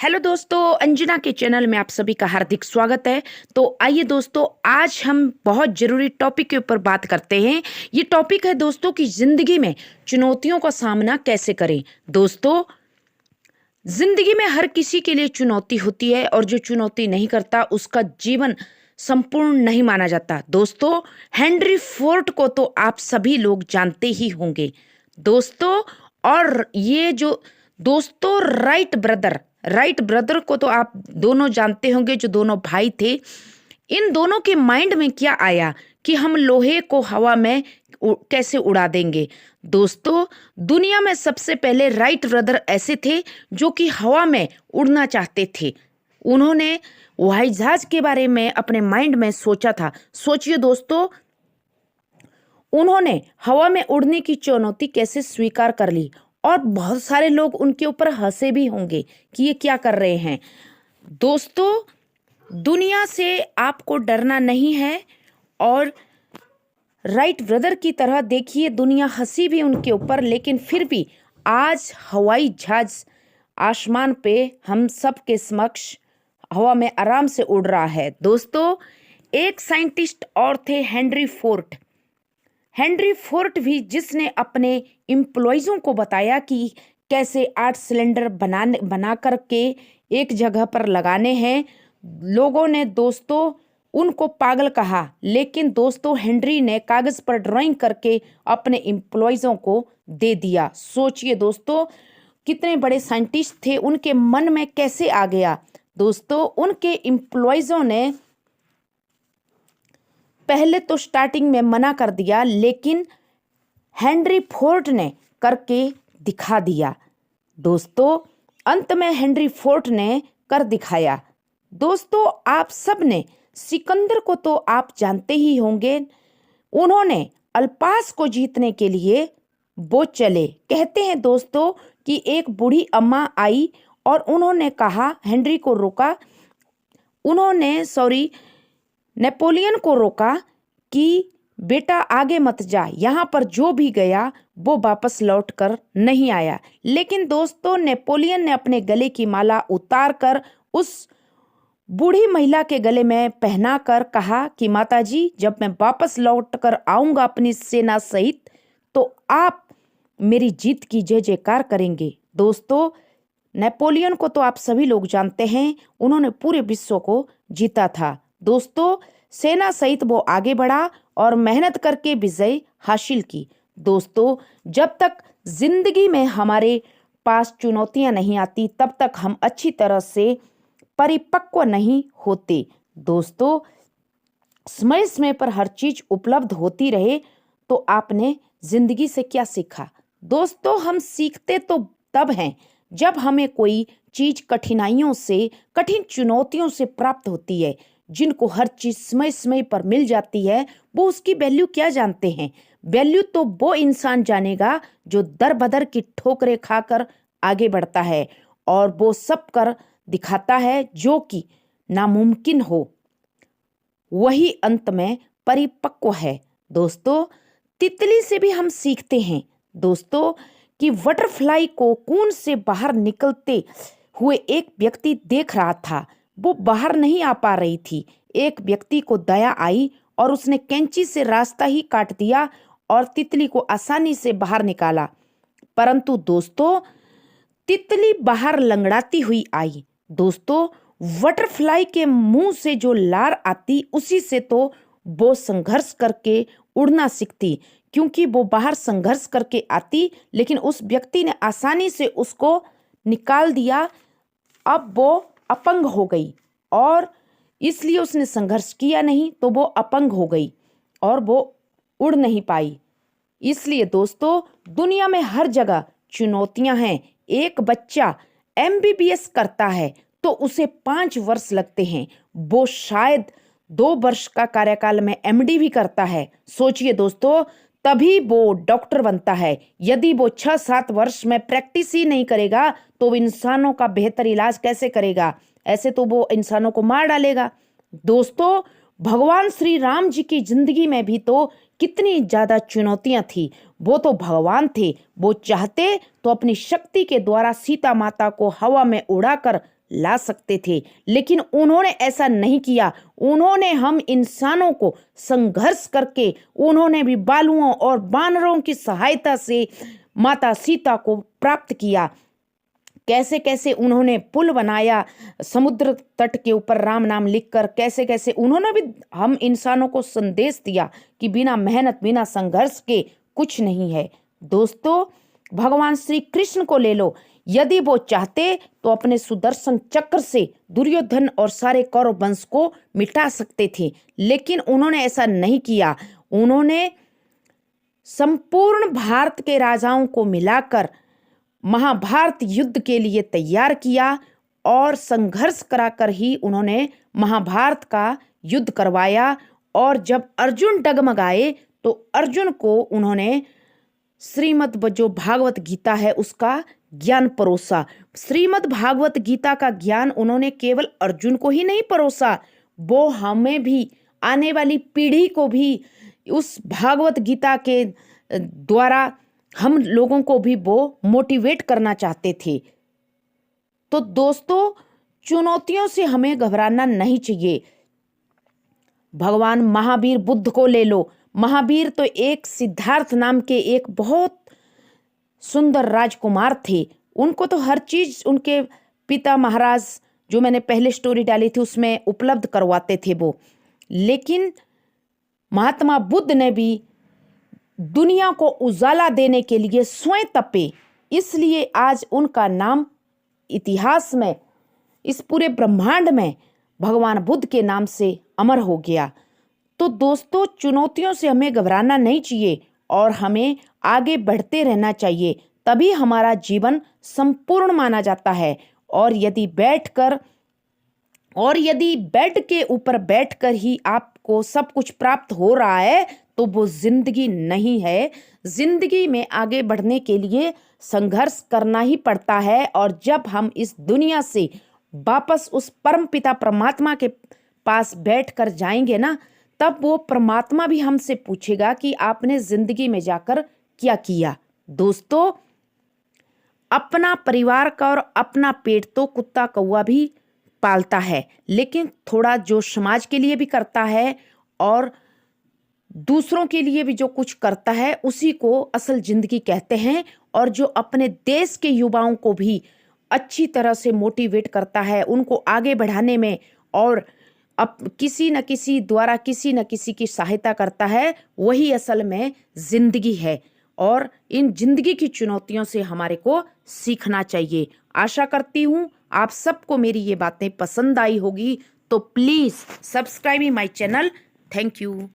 Hello दोस्तों, अंजना के channel में आप सभी का हार्दिक स्वागत है। तो आइए दोस्तों, आज हम बहुत जरूरी टॉपिक के ऊपर बात करते हैं। ये टॉपिक है दोस्तों कि जिंदगी में चुनौतियों का सामना कैसे करें। दोस्तों, जिंदगी में हर किसी के लिए चुनौती होती है और जो चुनौती नहीं करता उसका जीवन संपूर्ण नहीं माना जाता। दोस्तों, हेनरी फोर्ड को तो आप सभी लोग जानते ही होंगे दोस्तों। और ये जो दोस्तों राइट ब्रदर को तो आप दोनों जानते होंगे, जो दोनों भाई थे। इन दोनों के माइंड में क्या आया कि हम लोहे को हवा में कैसे उड़ा देंगे। दोस्तों, दुनिया में सबसे पहले राइट ब्रदर ऐसे थे जो कि हवा में उड़ना चाहते थे। उन्होंने हवाई जहाज के बारे में अपने माइंड में सोचा था। सोचिए दोस्तों, उन्होंने हवा में उड़ने की चुनौती कैसे स्वीकार कर ली। और बहुत सारे लोग उनके ऊपर हंसे भी होंगे कि ये क्या कर रहे हैं। दोस्तों, दुनिया से आपको डरना नहीं है। और राइट ब्रदर की तरह देखिए, दुनिया हंसी भी उनके ऊपर, लेकिन फिर भी आज हवाई जहाज आसमान पे हम सब के समक्ष हवा में आराम से उड़ रहा है। दोस्तों, एक साइंटिस्ट और थे हेनरी फोर्ड भी, जिसने अपने एम्प्लॉइजों को बताया कि कैसे 8 सिलेंडर बना करके एक जगह पर लगाने हैं। लोगों ने दोस्तों उनको पागल कहा, लेकिन दोस्तों हेनरी ने कागज पर ड्राइंग करके अपने एम्प्लॉइजों को दे दिया। सोचिए दोस्तों, कितने बड़े साइंटिस्ट थे, उनके मन में कैसे आ गया। दोस्तों, उनके एम्प्लॉइजों ने पहले तो स्टार्टिंग में मना कर दिया, लेकिन हेनरी फोर्ड ने करके दिखा दिया। दोस्तों, अंत में हेनरी फोर्ड ने कर दिखाया। दोस्तों, आप सब ने सिकंदर को तो आप जानते ही होंगे। उन्होंने अल्पास को जीतने के लिए वो चले। कहते हैं दोस्तों कि एक बूढ़ी अम्मा आई और उन्होंने कहा, हेनरी को रोका, नेपोलियन को रोका कि बेटा आगे मत जा, यहाँ पर जो भी गया वो वापस लौट कर नहीं आया। लेकिन दोस्तों, नेपोलियन ने अपने गले की माला उतार कर उस बूढ़ी महिला के गले में पहना कर कहा कि माताजी, जब मैं वापस लौट कर आऊंगा अपनी सेना सहित, तो आप मेरी जीत की जय जयकार करेंगे। दोस्तों, नेपोलियन को तो आप सभी लोग जानते हैं, उन्होंने पूरे विश्व को जीता था। दोस्तों, सेना सहित वो आगे बढ़ा और मेहनत करके विजय हासिल की। दोस्तों, जब तक जिंदगी में हमारे पास चुनौतियां नहीं आती, तब तक हम अच्छी तरह से परिपक्व नहीं होते। दोस्तों, समय समय पर हर चीज उपलब्ध होती रहे तो आपने जिंदगी से क्या सीखा। दोस्तों, हम सीखते तो तब हैं जब हमें कोई चीज कठिन चुनौतियों से प्राप्त होती है। जिनको हर चीज समय समय पर मिल जाती है, वो उसकी वैल्यू क्या जानते हैं। वैल्यू तो वो इंसान जानेगा जो दर बदर की ठोकरें खाकर आगे बढ़ता है और वो सब कर दिखाता है जो कि नामुमकिन हो। वही अंत में परिपक्व है। दोस्तों, तितली से भी हम सीखते हैं दोस्तों कि बटरफ्लाई को कून से बाहर निकलते हुए एक व्यक्ति देख रहा था। वो बाहर नहीं आ पा रही थी। एक व्यक्ति को दया आई और उसने कैंची से रास्ता ही काट दिया और तितली को आसानी से बाहर निकाला। परंतु दोस्तों, तितली बाहर लंगड़ाती हुई आई। दोस्तों, बटरफ्लाई के मुंह से जो लार आती, उसी से तो वो संघर्ष करके उड़ना सीखती, क्योंकि वो बाहर संघर्ष करके आती, लेकिन उस व्यक्ति ने आसानी से उसको निकाल दिया। अब वो अपंग हो गई और इसलिए उसने संघर्ष किया नहीं, तो वो अपंग हो गई और वो उड़ नहीं पाई। इसलिए दोस्तों, दुनिया में हर जगह चुनौतियां हैं। एक बच्चा MBBS करता है तो उसे 5 वर्ष लगते हैं। वो शायद 2 वर्ष का कार्यकाल में MD भी करता है। सोचिए दोस्तों, तभी वो डॉक्टर बनता है। यदि वो 6-7 वर्ष में प्रैक्टिस ही नहीं करेगा तो वो इंसानों का बेहतर इलाज कैसे करेगा। ऐसे तो वो इंसानों को मार डालेगा। दोस्तों, भगवान श्री राम जी की जिंदगी में भी तो कितनी ज्यादा चुनौतियां थी। वो तो भगवान थे, वो चाहते तो अपनी शक्ति के द्वारा सीता माता को हवा में उड़ाकर ला सकते थे, लेकिन उन्होंने ऐसा नहीं किया। उन्होंने हम इंसानों को संघर्ष करके, उन्होंने भी बालुओं और वानरों की सहायता से माता सीता को प्राप्त किया। कैसे कैसे उन्होंने पुल बनाया समुद्र तट के ऊपर राम नाम लिखकर, कैसे कैसे उन्होंने भी हम इंसानों को संदेश दिया कि बिना मेहनत बिना संघर्ष के कुछ नहीं है। दोस्तों, भगवान श्री कृष्ण को ले लो, यदि वो चाहते तो अपने सुदर्शन चक्र से दुर्योधन और सारे कौरव वंश को मिटा सकते थे, लेकिन उन्होंने ऐसा नहीं किया। उन्होंने संपूर्ण भारत के राजाओं को मिलाकर महाभारत युद्ध के लिए तैयार किया और संघर्ष कराकर ही उन्होंने महाभारत का युद्ध करवाया। और जब अर्जुन डगमगाए तो अर्जुन को उन्होंने श्रीमद् जो भागवत गीता है उसका ज्ञान परोसा। श्रीमद् भागवत गीता का ज्ञान उन्होंने केवल अर्जुन को ही नहीं परोसा, वो हमें भी, आने वाली पीढ़ी को भी उस भागवत गीता के द्वारा हम लोगों को भी वो मोटिवेट करना चाहते थे। तो दोस्तों, चुनौतियों से हमें घबराना नहीं चाहिए। भगवान महावीर बुद्ध को ले लो। महावीर तो एक सिद्धार्थ नाम के एक बहुत सुंदर राजकुमार थे। उनको तो हर चीज उनके पिता महाराज, जो मैंने पहले स्टोरी डाली थी उसमें उपलब्ध करवाते थे वो। लेकिन महात्मा बुद्ध ने भी दुनिया को उजाला देने के लिए स्वयं तपे, इसलिए आज उनका नाम इतिहास में, इस पूरे ब्रह्मांड में भगवान बुद्ध के नाम से अमर हो गया। तो दोस्तों, चुनौतियों से हमें घबराना नहीं चाहिए और हमें आगे बढ़ते रहना चाहिए, तभी हमारा जीवन संपूर्ण माना जाता है। और यदि बेड के ऊपर बैठकर ही आपको सब कुछ प्राप्त हो रहा है तो वो जिंदगी नहीं है। जिंदगी में आगे बढ़ने के लिए संघर्ष करना ही पड़ता है। और जब हम इस दुनिया से वापस उस परम पिता परमात्मा के पास बैठकर जाएंगे ना, तब वो परमात्मा भी हमसे पूछेगा कि आपने जिंदगी में जाकर क्या किया। दोस्तों, अपना परिवार का और अपना पेट तो कुत्ता कौवा भी पालता है, लेकिन थोड़ा जो समाज के लिए भी करता है और दूसरों के लिए भी जो कुछ करता है उसी को असल जिंदगी कहते हैं। और जो अपने देश के युवाओं को भी अच्छी तरह से मोटिवेट करता है, उनको आगे बढ़ाने में, और अब किसी न किसी द्वारा किसी न किसी की सहायता करता है, वही असल में जिंदगी है। और इन जिंदगी की चुनौतियों से हमारे को सीखना चाहिए। आशा करती हूँ आप सबको मेरी ये बातें पसंद आई होगी, तो please subscribe my channel. Thank you.